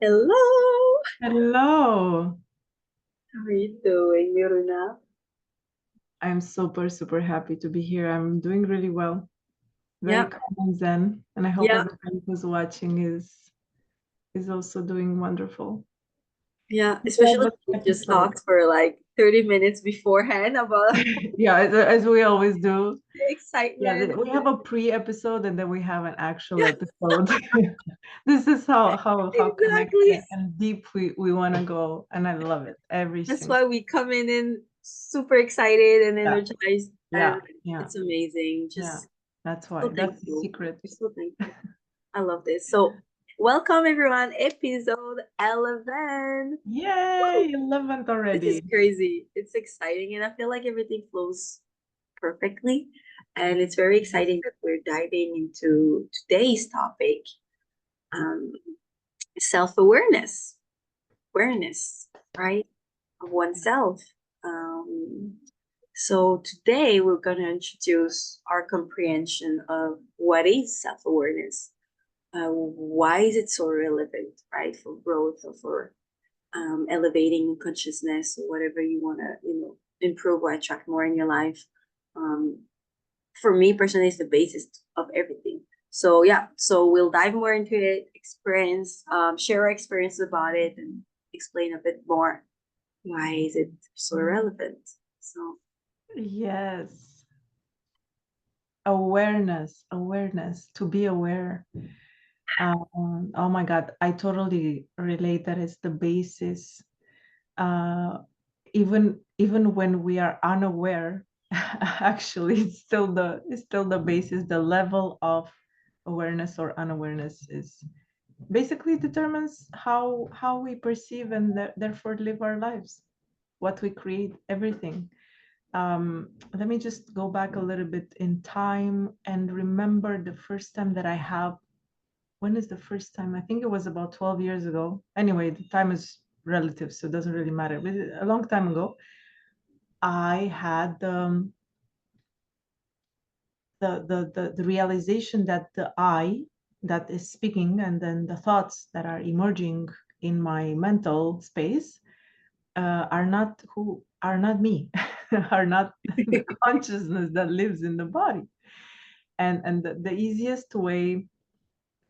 Hello. Hello. How are you doing, Miruna? I'm super, super happy to be here. I'm doing really well. Very Yeah, calm and zen. And I hope yeah, everybody who's watching is also doing wonderful. yeah. We have Especially an we just episode. talked for like 30 minutes beforehand about Yeah, as we always do. the Yeah, excitement. we have a pre-episode and then we have an actual episode. This is how connected Exactly. and deep we want to go. And I love it every That's single. why we come in super excited and Yeah, energized, and yeah, yeah, it's amazing. yeah. Just That's so why. That's the thankful. secret. We're so thankful. I love this. So, welcome everyone, episode 11. Yay, 11th This is already. crazy. It's exciting, and I feel like everything flows perfectly. And it's very exciting that we're diving into today's topic, um, self awareness, right, of oneself. Um, so today we're going to introduce our comprehension of what is self awareness. Why is it so relevant, right, for growth or for elevating consciousness or whatever you want to, improve or attract more in your life. Um, for me personally, it's the basis of everything. So yeah, so we'll dive more into it, share our experience about it, and explain a bit more why is it so relevant. So Yes. Awareness, to be aware. Oh my God, I totally relate that it's the basis. Uh, even when we are unaware, actually, it's still the basis. The level of awareness or unawareness is basically determines how we perceive and therefore live our lives, what we create, everything. Let me just go back a little bit in time and remember the first time that I have. When is the first time? I think it was about 12 years ago. Anyway, the time is relative, so it doesn't really matter. But a long time ago, I had the realization that the I that is speaking and then the thoughts that are emerging in my mental space are not me, are not the consciousness that lives in the body. And the easiest way,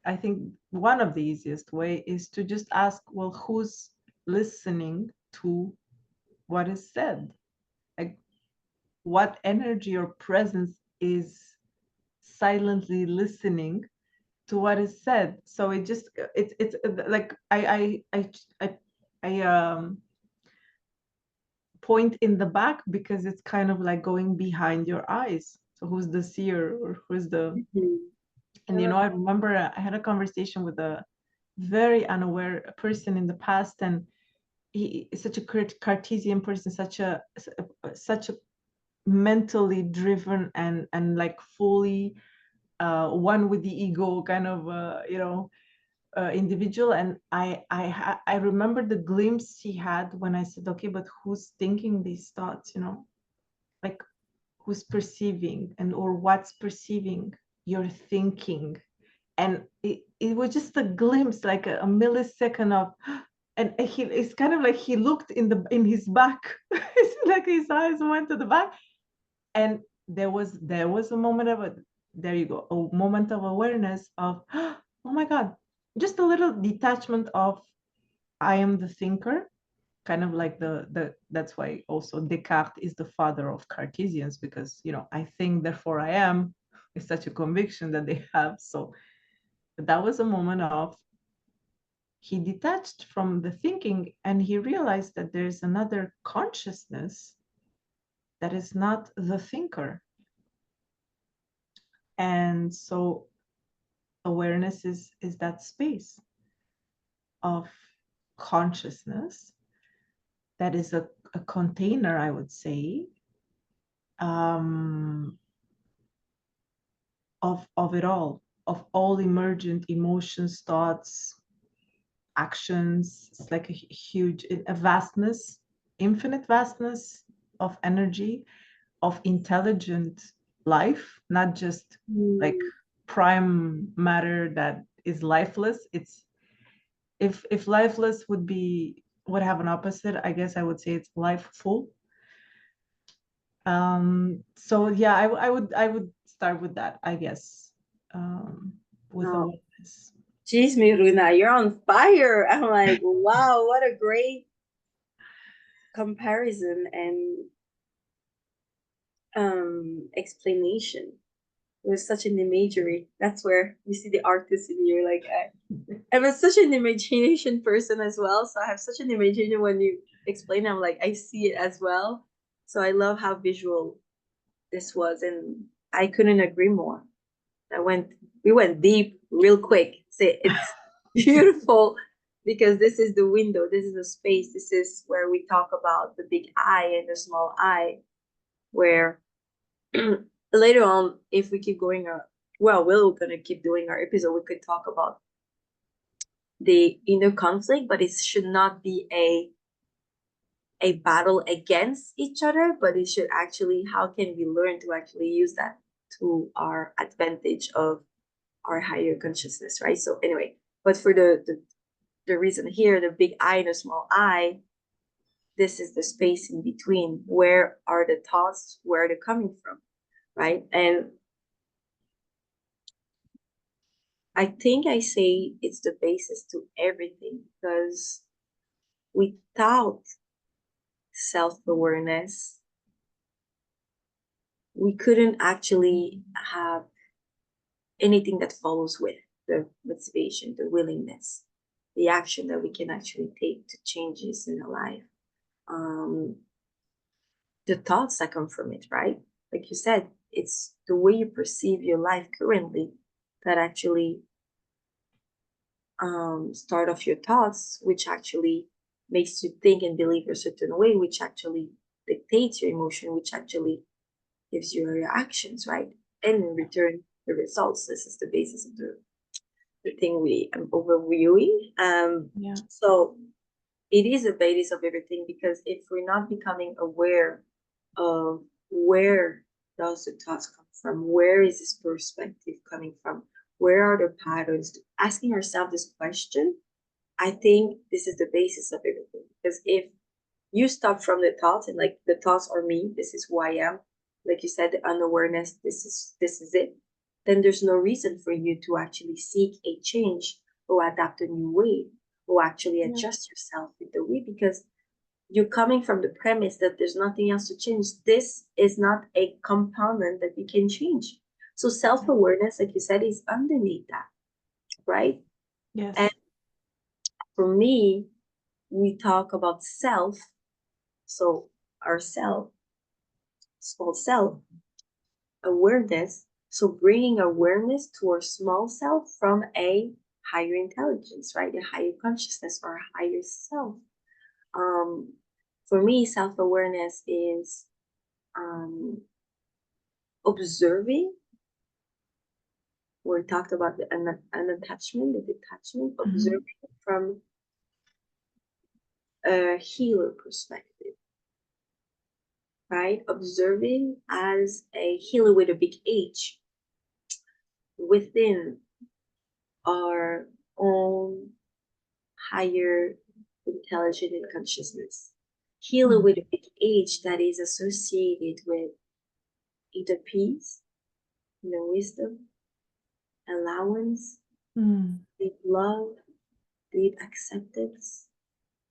I think one of the easiest way is to just ask, well, who's listening to what is said? Like, what energy or presence is silently listening to what is said? So it's like I point in the back because it's kind of like going behind your eyes. So who's the seer or who's the. mhm. And I remember I had a conversation with a very unaware person in the past, and he is such a Cartesian person, such a mentally driven and like fully one with the ego kind of individual. And I remember the glimpse he had when I said, okay, but who's thinking these thoughts, like who's perceiving and or what's perceiving your thinking. And it was just a glimpse, like a millisecond of, and it's kind of like he looked in his back. It's like his eyes went to the back, and there was a moment of a there you go, a moment of awareness of, oh my God, just a little detachment of, I am the thinker, kind of like the that's why also Descartes is the father of Cartesians, because I think therefore I am is such a conviction that they have. So that was a moment of, he detached from the thinking and he realized that there's another consciousness that is not the thinker. And so awareness is that space of consciousness that is a container, I would say, um, of it all, of all emergent emotions, thoughts, actions. It's like a huge, a vastness, infinite vastness of energy, of intelligent life, not just like Mm, prime matter that is lifeless. if lifeless would have an opposite, I guess I would say it's lifeful. So yeah, I would start with that, I guess. With Oh, awareness. geez, Miruna, you're on fire. I'm like, wow, what a great comparison and explanation. It was such an imagery. That's where you see the artist in you. Like I'm such an imagination person as well. So I have such an imagination when you explain. I'm like I see it as well. So I love how visual this was, and I couldn't agree more. We went deep real quick. It's beautiful because this is the window. This is the space. This is where we talk about the big I and the small I. Where later on, if we keep going, well, we're gonna keep doing our episode. We could talk about the inner conflict, but it should not be a battle against each other, but it should actually, how can we learn to actually use that to our advantage of our higher consciousness, right? So anyway, but for the reason here, the big I and the small I, this is the space in between. Where are the thoughts? Where are they coming from, right? And I think I say it's the basis to everything because without self-awareness, we couldn't actually have anything that follows with the motivation, the willingness, the action that we can actually take to changes in our life. The thoughts that come from it, right? Like you said, it's the way you perceive your life currently that actually start off your thoughts, which actually makes you think and believe a certain way, which actually dictates your emotion, which actually gives you your actions, right? And in return, the results. This is the basis of the thing we am overviewing. Yeah. So it is a basis of everything because if we're not becoming aware of where does the thoughts come from, where is this perspective coming from, where are the patterns, asking ourselves this question, I think this is the basis of everything. Because if you stop from the thoughts and like the thoughts are me, this is who I am, like you said, the unawareness, this is it, then there's no reason for you to actually seek a change or adapt a new way or actually adjust yourself with the way because you're coming from the premise that there's nothing else to change. This is not a component that you can change. So self-awareness, like you said, is underneath that, right? Yes. And for me, we talk about self, so our self, small self, awareness. So bringing awareness to our small self from a higher intelligence, right? A higher consciousness or a higher self. Um, for me, self-awareness is observing. We talked about an attachment, the detachment, observing from a healer perspective, right? Observing as a healer with a big H within our own higher intelligence and consciousness. Healer with a big H that is associated with either peace, wisdom, allowance, deep love, deep acceptance,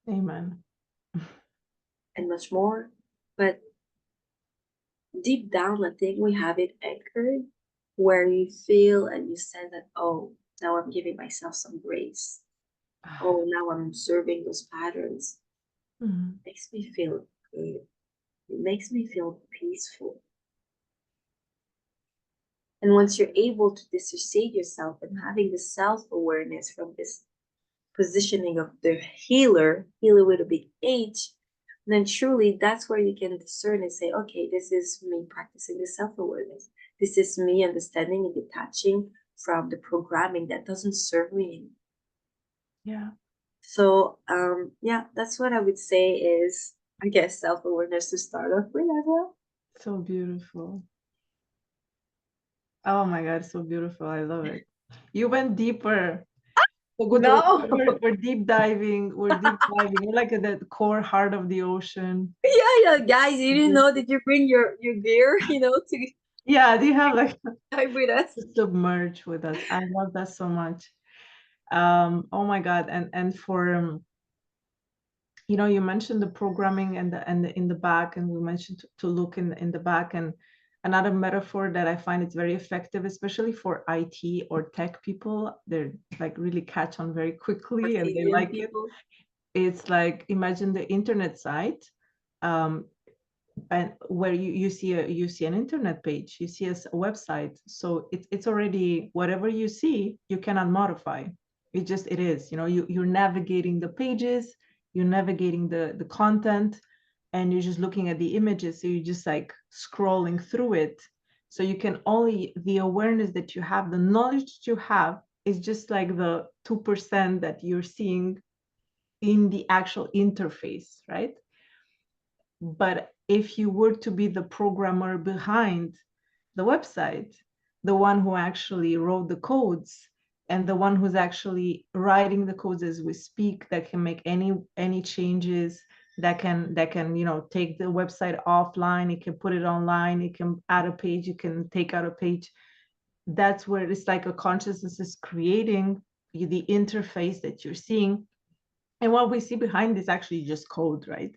Amen. and much more. But deep down, I think we have it anchored where you feel and you sense that, oh, now I'm giving myself some grace. Oh, now I'm observing those patterns. It makes me feel good. It makes me feel peaceful. And once you're able to dissociate yourself and having the self-awareness from this positioning of the healer with a big H, then truly that's where you can discern and say, okay, this is me practicing the self-awareness. This is me understanding and detaching from the programming that doesn't serve me anymore. Yeah. So yeah, that's what I would say is, I guess, self-awareness to start off with as well. So beautiful. Oh my God, so beautiful. I love it. You went deeper. So good. No. We're deep diving. We're deep diving. We're like at the core heart of the ocean. Yeah, guys, you didn't know that you bring your gear, to Yeah, do you have like dive with us. submerge with us? I love that so much. Oh my God. And for you mentioned the programming and in the back, and we mentioned to look in the back. And another metaphor that I find it's very effective, especially for IT or tech people, they're like really catch on very quickly and they Cartesian like it. people. It's like, imagine the internet site, um, and where you see an internet page, you see a website. So it's already, whatever you see, you cannot modify. It is, you're navigating the pages, you're navigating the content, and you're just looking at the images. So you're just like scrolling through it. So you can only, the awareness that you have, the knowledge that you have, is just like the 2% that you're seeing in the actual interface, right? But if you were to be the programmer behind the website, the one who actually wrote the codes, and the one who's actually writing the codes as we speak, that can make any changes, that can take the website offline, it can put it online, it can add a page, it can take out a page. That's where it's like a consciousness is creating the interface that you're seeing. And what we see behind is actually just code, right?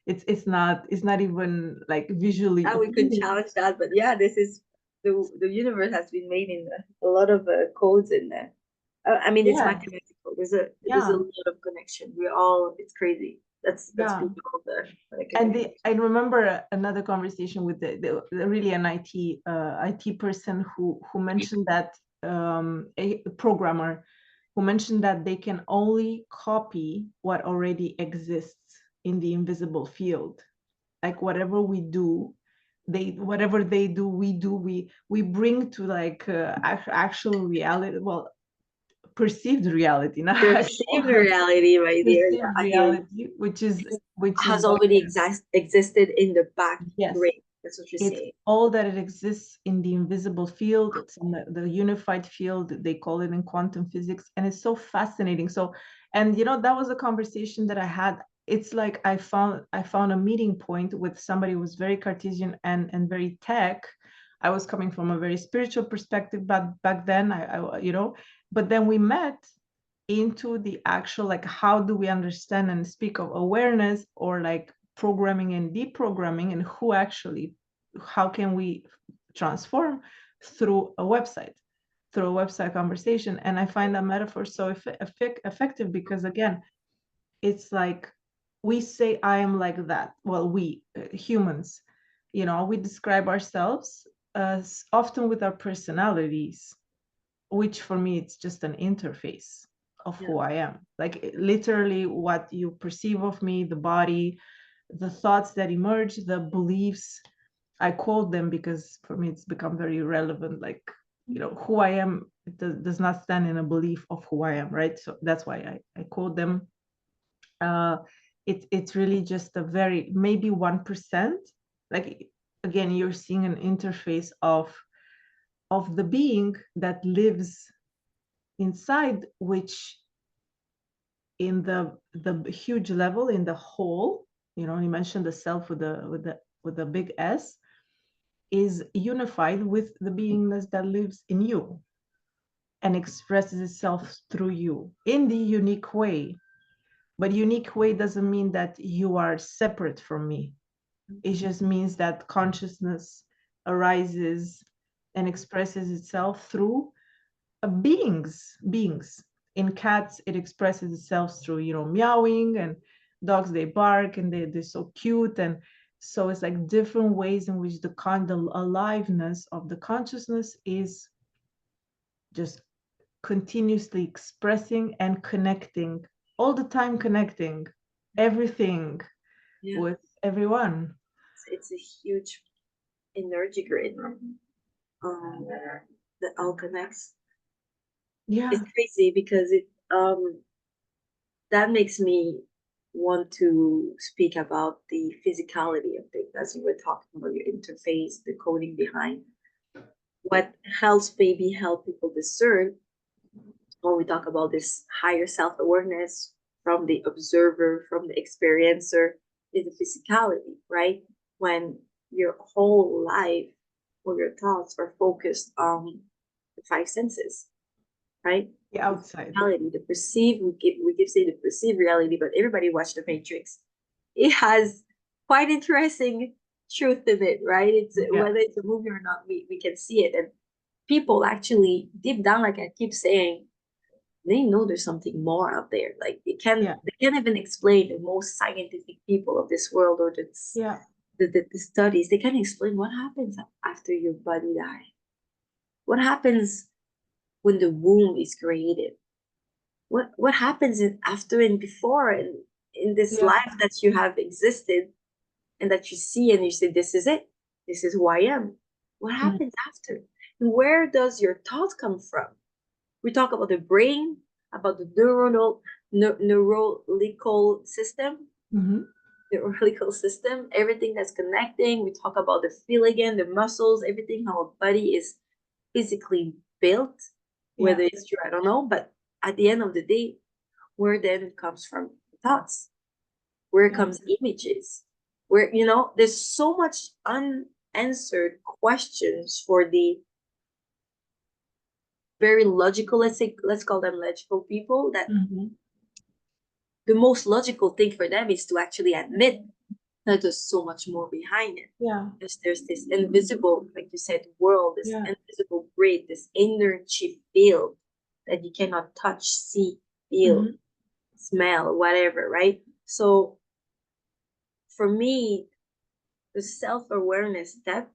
It's not even like visually Yeah, we could appealing. challenge that, but yeah, this is the universe has been made in a lot of codes in there. I mean, it's Yeah, mathematical. There's a yeah, lot of connection. It's crazy. That's yeah. beautiful there. Like a And connection. I remember another conversation with really an IT person who mentioned that, a programmer who mentioned that they can only copy what already exists in the invisible field. Like whatever we do, whatever they do, we bring to like actual reality. Well, perceived reality, not Perceived actual. reality right there. Yeah, Perceived I hear you. reality, which is Has like, already existed in the back yes, brain. That's what you're it's saying. all that it exists in the invisible field. It's in the unified field, they call it in quantum physics, and it's so fascinating. So, and that was a conversation that I had. It's like I found a meeting point with somebody who was very Cartesian and very tech. I was coming from a very spiritual perspective, but back then but then we met into the actual, like, how do we understand and speak of awareness, or like programming and deprogramming, and how can we transform through a website conversation. And I find that metaphor so effective, because again, it's like, we say I am like that. Well, we humans, we describe ourselves as often with our personalities, which for me it's just an interface of Yeah. who I am. Like literally what you perceive of me, the body, the thoughts that emerge, the beliefs. I quote them because for me it's become very relevant. Like, who I am, it does not stand in a belief of who I am, right? So that's why I quote them. uh it's really just a very, maybe 1%. Like, again, you're seeing an interface of the being that lives inside, which in the huge level, in the whole, you mentioned the self with the big S, is unified with the beingness that lives in you and expresses itself through you in the unique way. But unique way doesn't mean that you are separate from me. It just means that consciousness arises and expresses itself through beings. In cats, it expresses itself through, meowing, and dogs, they bark, and they're so cute. And so it's like different ways in which the aliveness of the consciousness is just continuously expressing and connecting, all the time connecting everything Yeah. with everyone. It's a huge energy grid. That all connects. Yeah, It's crazy because that makes me want to speak about the physicality of things, as you were talking about your interface, the coding behind. What helps maybe help people discern when we talk about this higher self-awareness from the observer, from the experiencer, is the physicality, right? When your whole life or your thoughts are focused on the five senses, right? The outside. Reality, the perceived, we give say the perceived reality, but everybody watched The Matrix. It has quite interesting truth in it, right? It's Yeah. whether it's a movie or not, we can see it. And people actually deep down, like I keep saying, they know there's something more out there. Like Yeah. they can't even explain the most scientific people of this world or Yeah. the studies. They can't explain what happens after your body dies. What happens when the womb is created? What happens after and before and in this Yeah. life that you have existed and that you see and you say, this is it. This is who I am. What Mm. happens after? And where does your thought come from? We talk about the brain, about the neurological system, Mhm. the neurological system, everything that's connecting. We talk about the feel again, the muscles, everything, how a body is physically built. Yeah. Whether it's true, I don't know. But at the end of the day, where then it comes from thoughts, where it Yeah. comes images, where there's so much unanswered questions for the very logical, let's call them logical people, that Mhm. the most logical thing for them is to actually admit that there's so much more behind it. Yeah. There's this invisible, like you said, world, this Yeah. invisible grid, this energy field that you cannot touch, see, feel, Mhm. smell, whatever, right? So for me, the self-awareness step,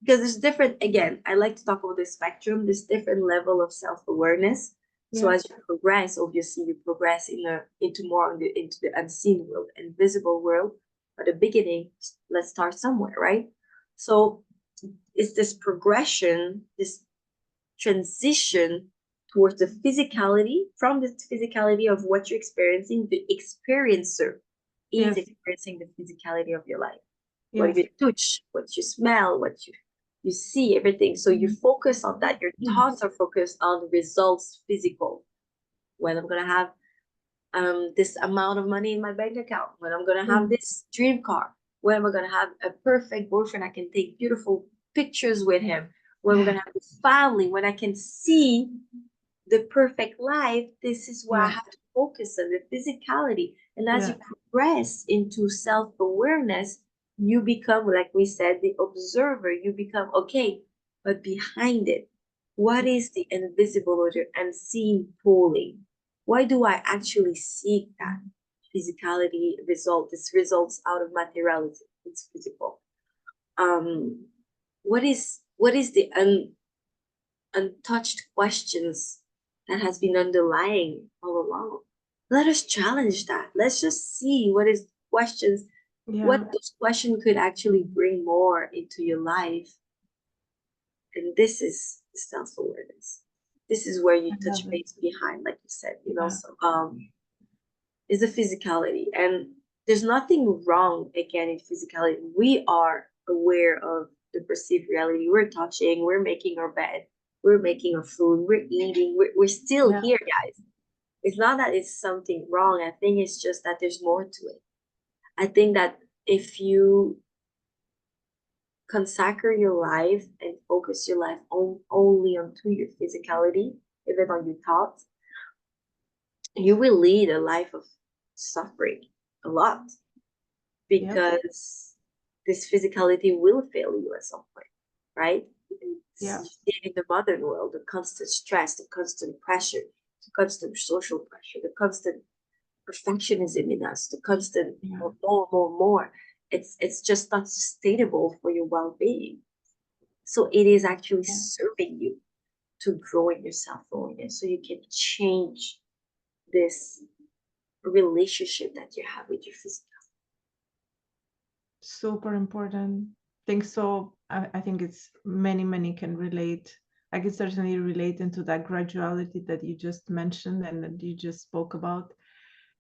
because there's different, again, I like to talk about the spectrum, there's different level of self-awareness. So Yeah. as you progress, obviously you progress into more into the unseen world, invisible world. At the beginning, let's start somewhere, right? So it's this progression, this transition towards the physicality, from the physicality of what you're experiencing, the experiencer is Yes. experiencing the physicality of your life. What Yes. you touch, what you smell, what you see, everything. So you Mhm. focus on that. Your thoughts are focused on the results, physical. When I'm gonna have this amount of money in my bank account, when I'm gonna have Mm. this dream car, when am I gonna have a perfect boyfriend I can take beautiful pictures with him, when we're Yeah. gonna have a family, when I can see the perfect life, this is where I Yeah. have to focus on the physicality. And as Yeah. you progress into self-awareness, you become, like we said, the observer. You become, okay, but behind it, what is the invisible or the unseen pulling? Why do I actually seek that physicality result? This results out of materiality. It's physical. Um, what is the untouched questions that has been underlying all along? Let us challenge that. Let's just see what Yeah. those questions could actually bring more into your life. And this is self-awareness. This is where you I touch love it. base behind, like you said, Yeah. so is the physicality. And there's nothing wrong again in physicality. We are aware of the perceived reality. We're touching, we're making our bed, we're making our food, we're eating, we're still Yeah. here, guys. It's not that it's something wrong. I think it's just that there's more to it. I think that if you consacrate your life and focus your life only onto your physicality, even on your thoughts, you will lead a life of suffering a lot, Yep. because this physicality will fail you at some point, right? Yeah. In the modern world, the constant stress, the constant pressure, the constant social pressure, the constant perfectionism in us, the constant Yeah. more. It's just not sustainable for your well-being. So it is actually Yeah. serving you to grow in your self-awareness, so you can change this relationship that you have with your physical. Super important. Think so. I think it's many can relate. I can certainly relate into that graduality that you just mentioned and that you just spoke about.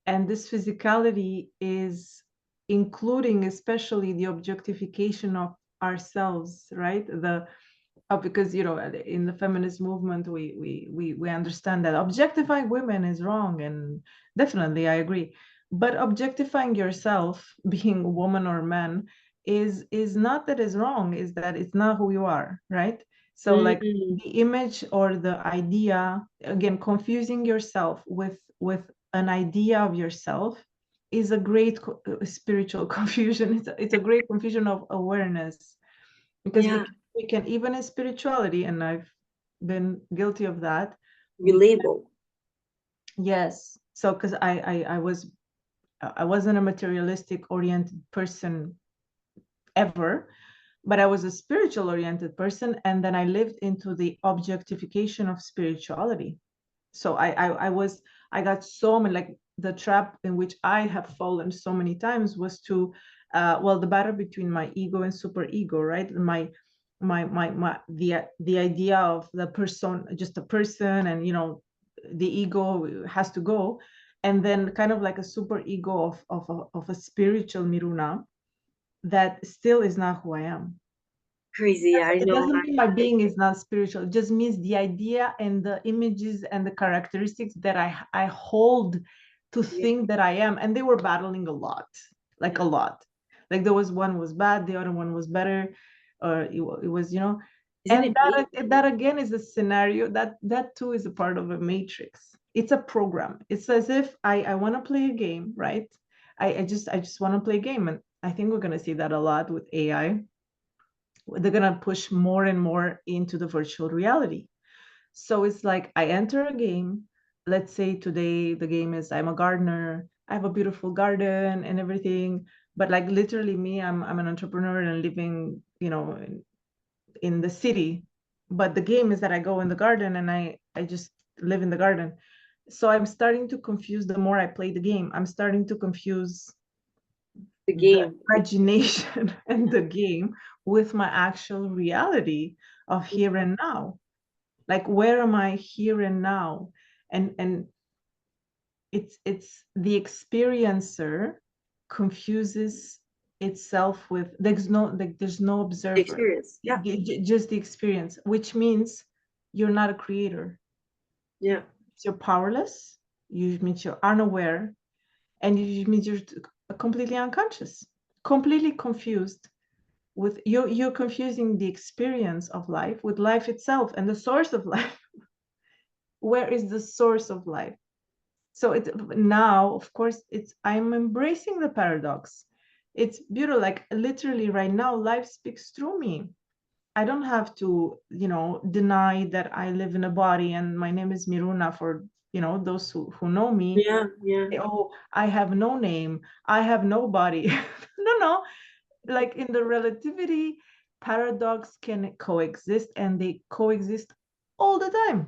And this physicality is including especially the objectification of ourselves, right? because in the feminist movement we understand that objectifying women is wrong, and definitely I agree, but objectifying yourself, being a woman or man, is not that is wrong, is that it's not who you are, right? So like Mm, the image or the idea, again, confusing yourself with an idea of yourself is a great spiritual confusion. It's a great confusion of awareness, because yeah, we can, even in spirituality, and I've been guilty of that, we label. yes. So because I wasn't a materialistic oriented person ever, but I was a spiritual oriented person, and then I lived into the objectification of spirituality. So I got so many, like the trap in which I have fallen so many times was to well, the battle between my ego and super ego, right? The idea of the person, just a person, and the ego has to go, and then kind of like a super ego of a spiritual Miruna that still is not who I am. Crazy, I It know. doesn't mean my being is not spiritual. It just means the idea and the images and the characteristics that I hold to Yeah, think that I am. And they were battling a lot, like yeah. a lot. Like there was one was bad, the other one was better, or it was, Isn't and it big? that again is a scenario that too is a part of a matrix. It's a program. It's as if I want to play a game, right? I just want to play a game. And I think we're gonna see that a lot with AI. They're going to push more and more into the virtual reality. So it's like I enter a game. Let's say today the game is I'm a gardener. I have a beautiful garden and everything. But like literally me, I'm an entrepreneur and living, in the city. But the game is that I go in the garden and I just live in the garden. So I'm starting to confuse the more I play the game. I'm starting to confuse The the game. imagination and the game with my actual reality of Yeah, here and now. Like where am I here and now? And it's the experiencer confuses itself with, there's no the observer. experience. Yeah, Just the experience, which means you're not a creator. yeah, You're powerless, you means you're unaware, and it means you're completely unconscious, completely confused with you're confusing the experience of life with life itself and the source of life. Where is the source of life? So it now, of course, I'm embracing the paradox. It's beautiful. Like literally right now, life speaks through me. I don't have to, deny that I live in a body and my name is Miruna, for those who know me. yeah, yeah. Oh, I have no name, I have no body. No, like in the relativity paradox can coexist, and they coexist all the time.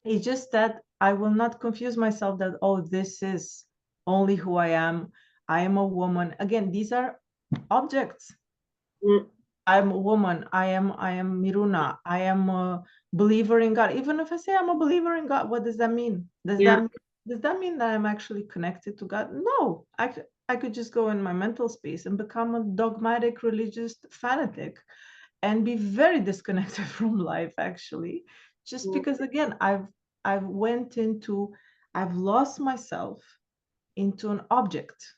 It's just that I will not confuse myself that, oh, this is only who I am. I am a woman. Again, these are objects. Mm, I'm a woman. I am Miruna. I am a believer in God. Even if I say I'm a believer in God, what does that mean? yeah, Does that mean that I'm actually connected to God? No. I could just go in my mental space and become a dogmatic religious fanatic and be very disconnected from life, actually, just yeah. because again I've lost myself into an object.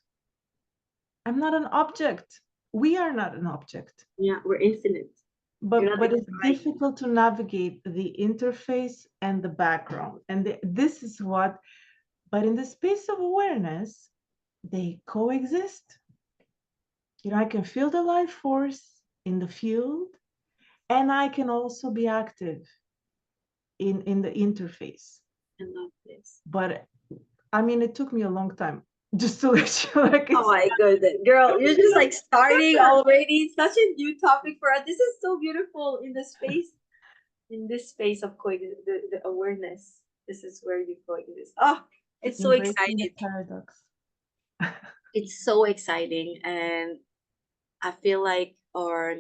I'm not an object. We are not an object. Yeah, we're infinite. You're but not but it's defined. difficult to navigate the interface and the background, and this is what, but in the space of awareness they coexist. I can feel the life force in the field, and I can also be active in the interface. I love this. But I mean, it took me a long time just to let you like Oh it's my goodness, girl, you're just like starting already. It's such a new topic for us. This is so beautiful in this space of the awareness. This is where you coexist. Oh, it's so embracing the exciting. paradox. It's so exciting, and I feel like our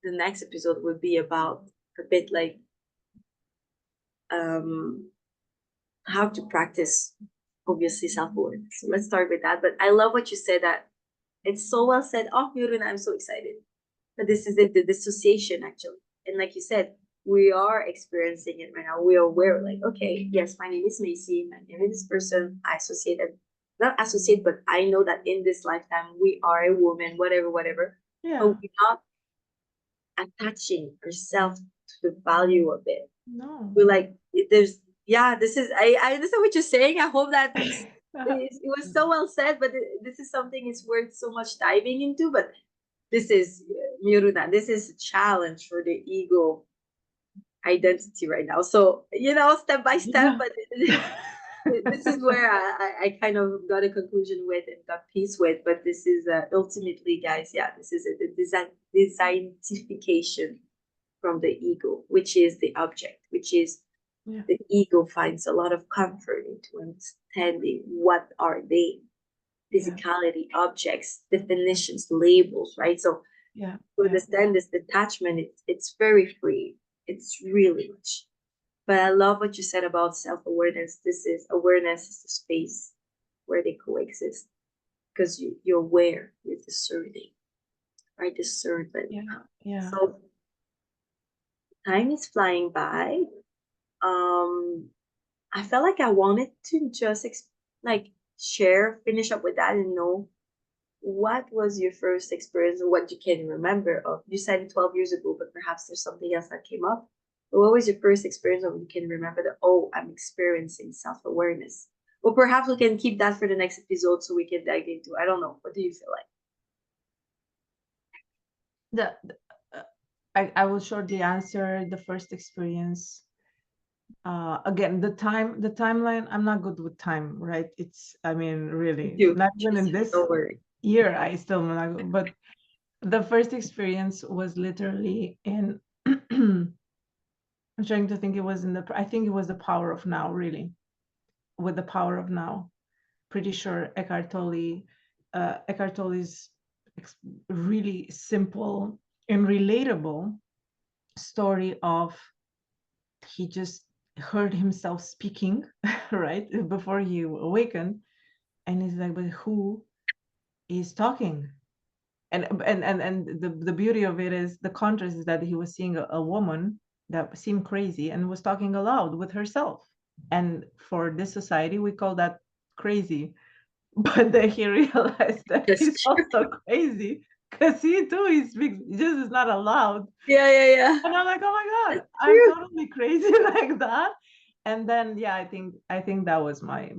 the next episode would be about a bit like um how to practice obviously self-worth. So let's start with that. But I love what you said, that it's so well said. Oh, Miruna, I'm so excited. But this is the dissociation actually. and like you said, we are experiencing it right now. We are aware, like, okay, yes, my name is Macy, my name is this person. I associated, not associate, but I know that in this lifetime we are a woman, whatever, whatever. Yeah. But we're not attaching ourselves to the value of it. No. We're like, there's, yeah, this is, I understand what you're saying. I hope that it was so well said, but this is something it's worth so much diving into. But this is, Miruna, this is a challenge for the ego identity right now. So, step by step, Yeah. but this is where I kind of got a conclusion with and got peace with. But this is ultimately, guys, yeah, this is the designification from the ego, which is the object, which is Yeah. the ego finds a lot of comfort into understanding what are they, physicality, objects, definitions, labels, right? So Yeah. to Yeah. understand this detachment, it's very free. It's really much. But I love what you said about self-awareness. This is awareness is the space where they coexist. Because you're aware, you're discerning, right? Discernment. Yeah. Yeah. So time is flying by. Um, I felt like I wanted to just like finish up with that and know what was your first experience or what you can remember of. You said 12 years ago, but perhaps there's something else that came up. But what was your first experience of you can remember that, oh, I'm experiencing self-awareness? Or perhaps we can keep that for the next episode so we can dive into. I don't know. What do you feel like? I will shortly answer the first experience. Again, the timeline, I'm not good with time, right? I mean, really, You, not even in this don't worry. year, I still not good. But the first experience was literally in, I'm trying to think, I think it was the power of now, really, with the power of now. Pretty sure Eckhart Tolle's really simple and relatable story of he just heard himself speaking right before he awakened, and he's like, but who is talking? And the beauty of it is the contrast is that he was seeing a woman that seemed crazy and was talking aloud with herself, and for this society we call that crazy. But then he realized that That's he's also crazy because he speaks, just is not allowed. yeah, yeah, yeah. And I'm like, oh my God, That's I'm true. totally crazy like that. And then, yeah, I think that was my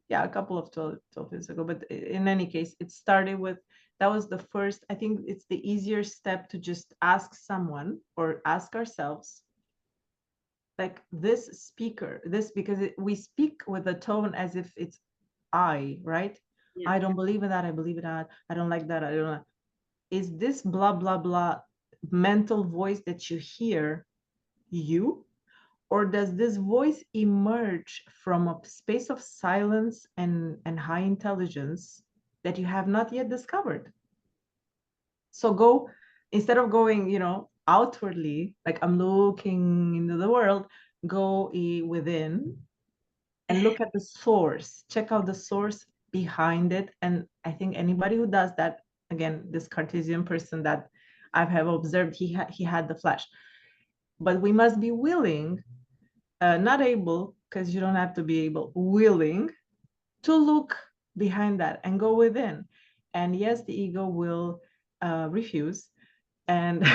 yeah, a couple of 12 years ago. But in any case, it started with, that was the first, I think it's the easier step to just ask someone or ask ourselves, like this speaker, because we speak with a tone as if it's I, right? Yeah. I don't believe in that. I believe in that. I don't like that. I don't like. Is this blah, blah, blah mental voice that you hear you? Or does this voice emerge from a space of silence and high intelligence that you have not yet discovered? So go, instead of going, outwardly, like I'm looking into the world, go within and look at the source, check out the source behind it. And I think anybody who does that, again, this Cartesian person that I have observed, he had the flash. But we must be willing, not able, because you don't have to be able, willing to look behind that and go within. And yes, the ego will refuse and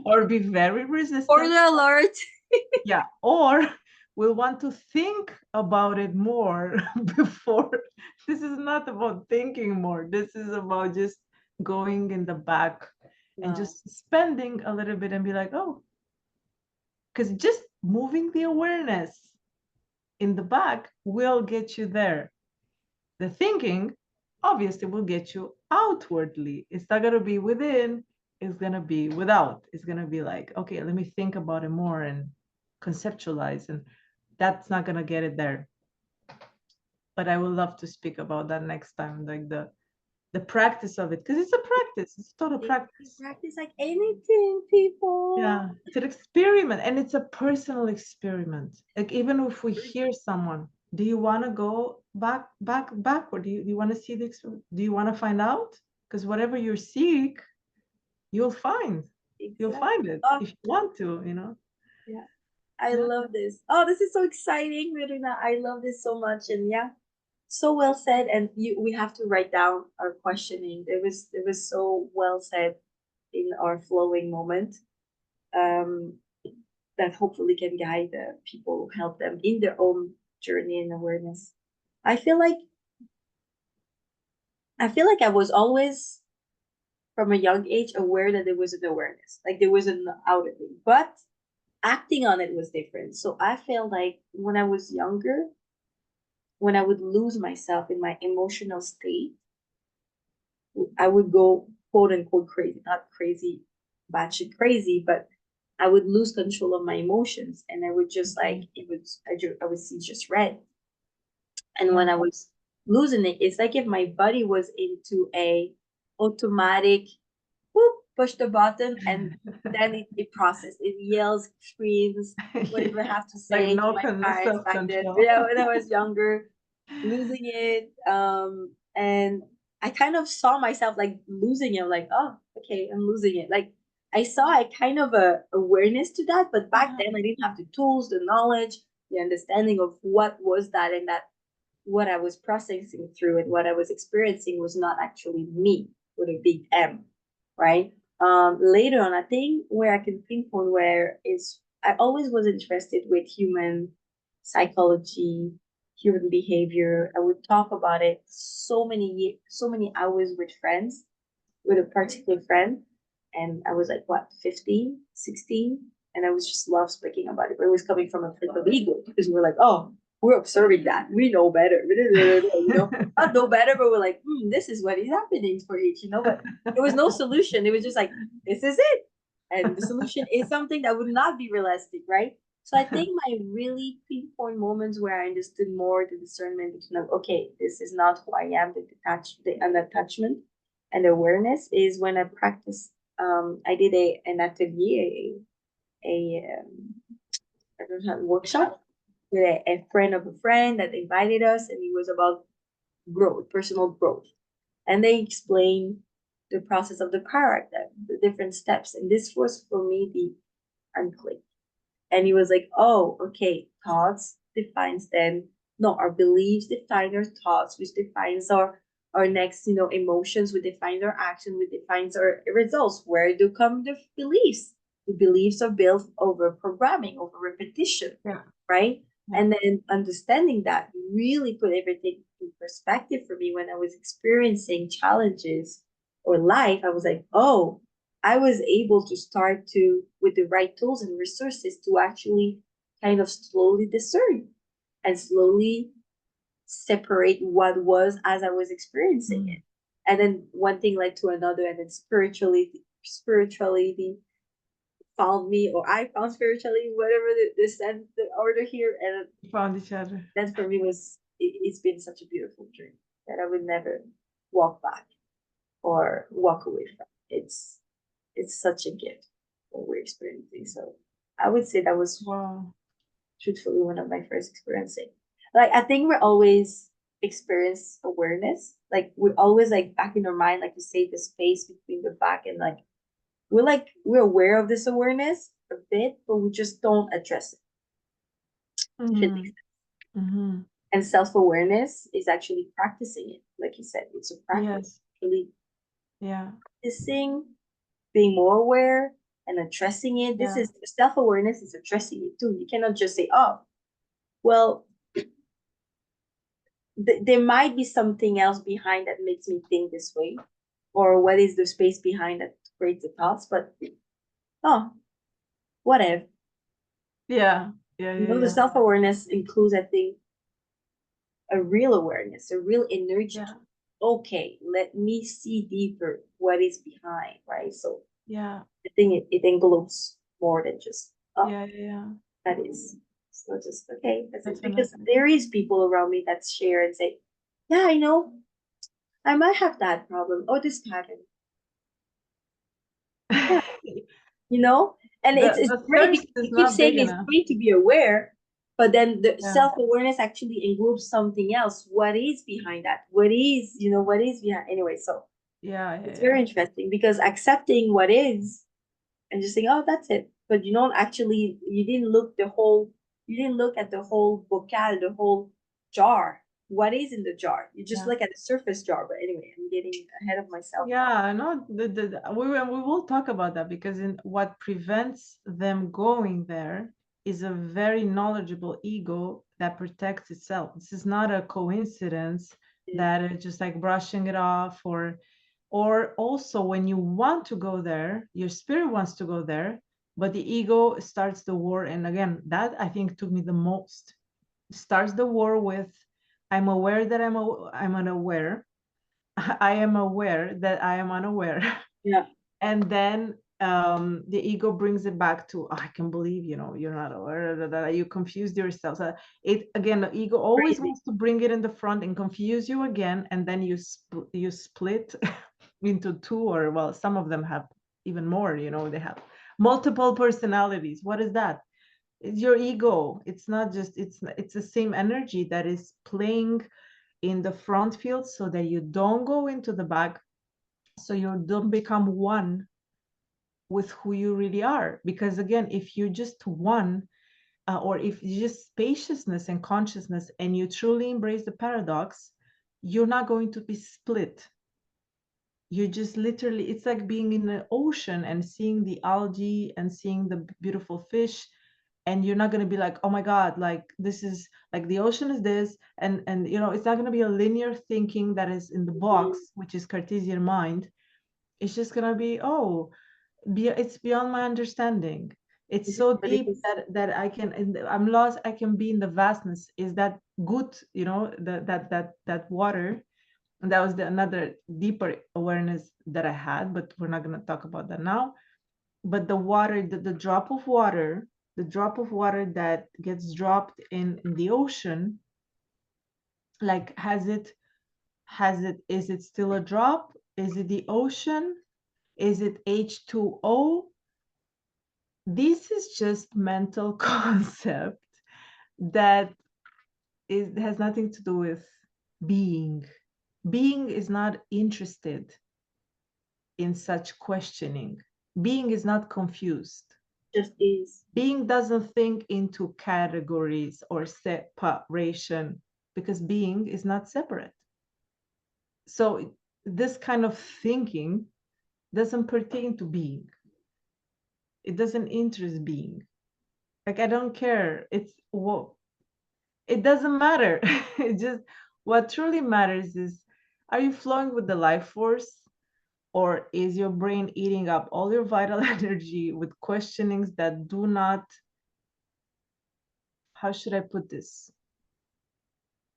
or be very resistant. Spoiler alert. Yeah, or we'll want to think about it more before. This is not about thinking more. This is about just going in the back and No. just spending a little bit and be like, oh, because just moving the awareness in the back will get you there. The thinking obviously will get you outwardly. It's not going to be within, it's going to be without. It's going to be like, okay, let me think about it more and conceptualize. And that's not going to get it there. But I would love to speak about that next time, like the practice of it, because it's a practice. It's a total practice. Practice like anything, people. Yeah, it's an experiment, and it's a personal experiment. Like even if we hear someone, do you want to go back, or do you want to see the experiment? Do you want to find out? Because whatever you seek, you'll find. You'll Exactly. find it Oh, if you want to, you know. yeah. I Yeah. love this. Oh, this is so exciting, Miruna. I love this so much. And yeah, so well said. And we have to write down our questioning. It was so well said in our flowing moment. Um, that hopefully can guide the people, help them in their own journey and awareness. I feel like I was always from a young age aware that there was an awareness, like there was an outer thing, but acting on it was different. So I feel like when I was younger, when I would lose myself in my emotional state, I would go quote unquote crazy, not crazy, batshit crazy, but I would lose control of my emotions, and I would just like I would see just red. And when Yeah. I was losing it, it's like if my body was into a automatic whoop, push the button, and then it processes, it yells, screams, whatever I have to Like say to no my parents back then. self-control. Yeah, when I was younger, losing it. And I kind of saw myself like losing it. Like, oh, okay, I'm losing it. Like I saw a kind of a awareness to that, but back Yeah. then I didn't have the tools, the knowledge, the understanding of what was that, and that what I was processing through and what I was experiencing was not actually me with a big M, right? Later on, I think where I can pinpoint where is I always was interested with human psychology, human behavior. I would talk about it so many hours with friends, with a particular friend. And I was like, what, 15, 16? And I was just love speaking about it. But it was coming from a place of ego because we were like, oh, we're observing that. We know better. You know, not know better, but we're like, this is what is happening for each, you know. But there was no solution. It was just like, this is it. And the solution is something that would not be realistic, right? So I think my really pinpoint moments where I understood more the discernment between, okay, this is not who I am, the unattachment and awareness is when I practiced. I did an atelier, I don't know, workshop with a friend of a friend that invited us, and it was about growth, personal growth, and they explained the process of the paradigm, the different steps, and this was for me the unclick. And he was like, oh, okay, thoughts defines then, no, our beliefs define our thoughts, which defines our next, emotions, which defines our action, which defines our results. Where do come the beliefs? The beliefs are built over programming, over repetition, Yeah. right? Yeah. And then understanding that really put everything in perspective for me when I was experiencing challenges or life. I was like, oh, I was able to start to, with the right tools and resources, to actually kind of slowly discern and slowly separate what was as I was experiencing it. And then one thing led to another, and then spirituality found me, or I found spirituality, whatever the sense, the order here. And Found each other. that for me it's been such a beautiful journey that I would never walk back or walk away from. It's such a gift what we're experiencing. So I would say that was Wow. truthfully one of my first experiencing. Like I think we're always experience awareness. Like we're always like back in our mind, like you say, the space between the back and we're aware of this awareness a bit, but we just don't address it. If it makes sense. Mm-hmm. And self-awareness is actually practicing it. Like you said, it's a practice. Yes. Really Yeah. practicing being more aware and addressing it. This Yeah. is self-awareness is addressing it too. You cannot just say, oh, well, there might be something else behind that makes me think this way, or what is the space behind that creates the thoughts, but oh, whatever. Yeah. Yeah. You Yeah. know, the Yeah. self-awareness includes, I think, a real awareness, a real energy. Yeah. Okay, let me see deeper what is behind, right? So Yeah. I think it englobes more than just, oh, Yeah. Yeah. that is. So just, okay, that's it. Because Definitely. there is people around me that share and say, yeah, I know, I might have that problem or this pattern. Yeah, you know? And it's The great thirst because is you keep not big saying it's enough. great to be aware, but then the Yeah. self-awareness actually englobes something else. What is behind that? What is behind? Anyway, so Yeah. Yeah. it's Yeah. very interesting because accepting what is and just think, oh, that's it. But you don't actually, you didn't look at the whole bocal, the whole jar. What is in the jar? You just Yeah. look at the surface jar. But anyway, I'm getting ahead of myself. Yeah, no, we will talk about that, because in what prevents them going there is a very knowledgeable ego that protects itself. This is not a coincidence Yeah. that it's just like brushing it off, or also when you want to go there, your spirit wants to go there, but the ego starts the war. And again, that I think took me the most. Starts the war with, I'm aware that I'm unaware. I am aware that I am unaware. Yeah. And then the ego brings it back to, oh, I can believe, you're not aware that you confused yourself. So it, again, the ego always Crazy. wants to bring it in the front and confuse you again, and then you split into two, or well, some of them have even more, they have multiple personalities. What is that? It's your ego. It's not just, it's the same energy that is playing in the front field, so that you don't go into the back, so you don't become one with who you really are. Because again, if you're just one, or if you just spaciousness and consciousness, and you truly embrace the paradox, you're not going to be split. You just literally, it's like being in the ocean and seeing the algae and seeing the beautiful fish, and you're not going to be like, oh my god, like this is like the ocean is this, and it's not going to be a linear thinking that is in the Mhm. box, which is Cartesian mind. It's just going to be, oh, it's beyond my understanding. It's so But it deep is that I'm lost. I can be in the vastness. Is that good? That water. And that was another deeper awareness that I had, but we're not going to talk about that now. But the water, the drop of water, the drop of water that gets dropped in the ocean, like is it still a drop? Is it the ocean? Is it H2O? This is just mental concept that has nothing to do with being. Being is not interested in such questioning. Being is not confused. just is. Being doesn't think into categories or separation, because being is not separate. So this kind of thinking doesn't pertain to being. It doesn't interest being. Like, I don't care. It doesn't matter. It just, what truly matters is, are you flowing with the life force, or is your brain eating up all your vital energy with questionings that do not, how should I put this?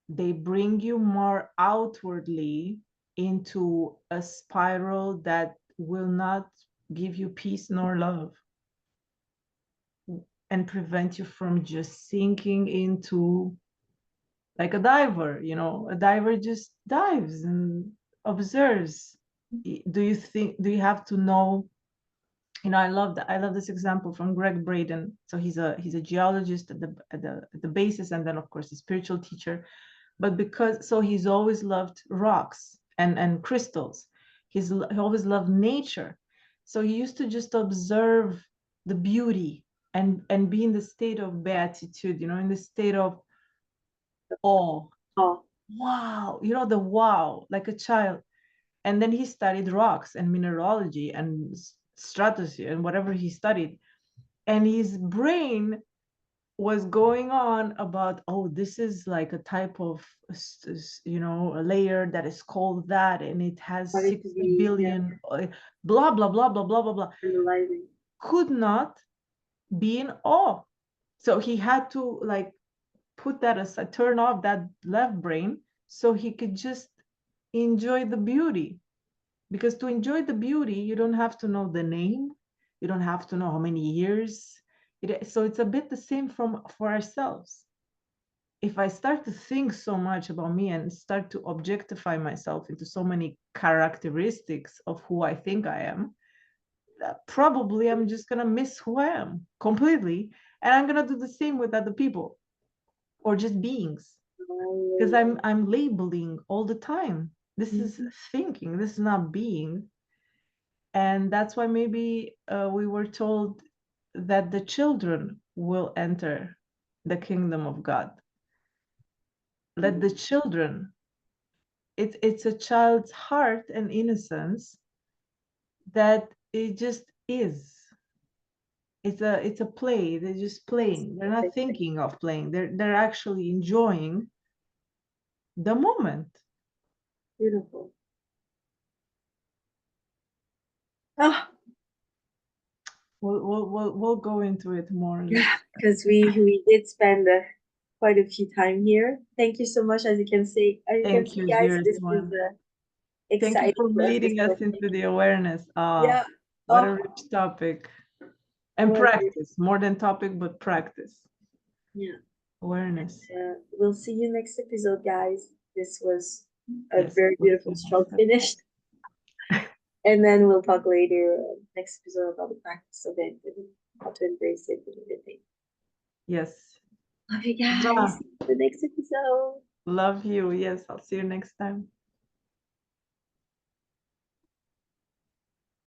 They bring you more outwardly into a spiral that will not give you peace nor love, and prevent you from just sinking into, like a diver. A diver just dives and observes. Do you have to know? I love this example from Greg Braden. So he's a geologist at the basis, and then of course a spiritual teacher. But because, so he's always loved rocks and crystals. He always loved nature. So he used to just observe the beauty, and be in the state of beatitude, in the state of awe. Oh, Wow, the wow, like a child. And then he studied rocks and mineralogy and stratosphere and whatever he studied. And his brain was going on about, oh, this is like a type of, a layer that is called that, and it has but it could 60 be, yeah, billion, blah, blah, blah, blah, blah, blah, blah. analyzing. Could not be in awe. So he had to like put that aside, turn off that left brain, so he could just enjoy the beauty. Because to enjoy the beauty, you don't have to know the name, you don't have to know how many years. So it's a bit the same for ourselves. If I start to think so much about me and start to objectify myself into so many characteristics of who I think I am, probably I'm just gonna miss who I am completely, and I'm gonna do the same with other people, or just beings, because I'm labeling all the time. This is Mhm. thinking. This is not being. And that's why maybe we were told that the children will enter the kingdom of God. Let the children, it's a child's heart and innocence that it just is. It's a play. They're just playing. They're not thinking of playing. They're actually enjoying the moment. Beautiful. Oh, We'll go into it more. yeah, because we did spend quite a few time here. Thank you so much. As you can see, Thank you, guys, dearest this is one. Thank you exciting for for us leading us discussing. into the awareness. Yeah. What Oh, a rich topic. And what? practice, more than topic, but practice. Yeah. Awareness. We'll see you next episode, guys. This was a Yes. very beautiful, strong finish. And then we'll talk later, next episode, about the practice of it and how to embrace it and everything. Yes. Love you guys. See you in the next episode. Love you. Yes, I'll see you next time.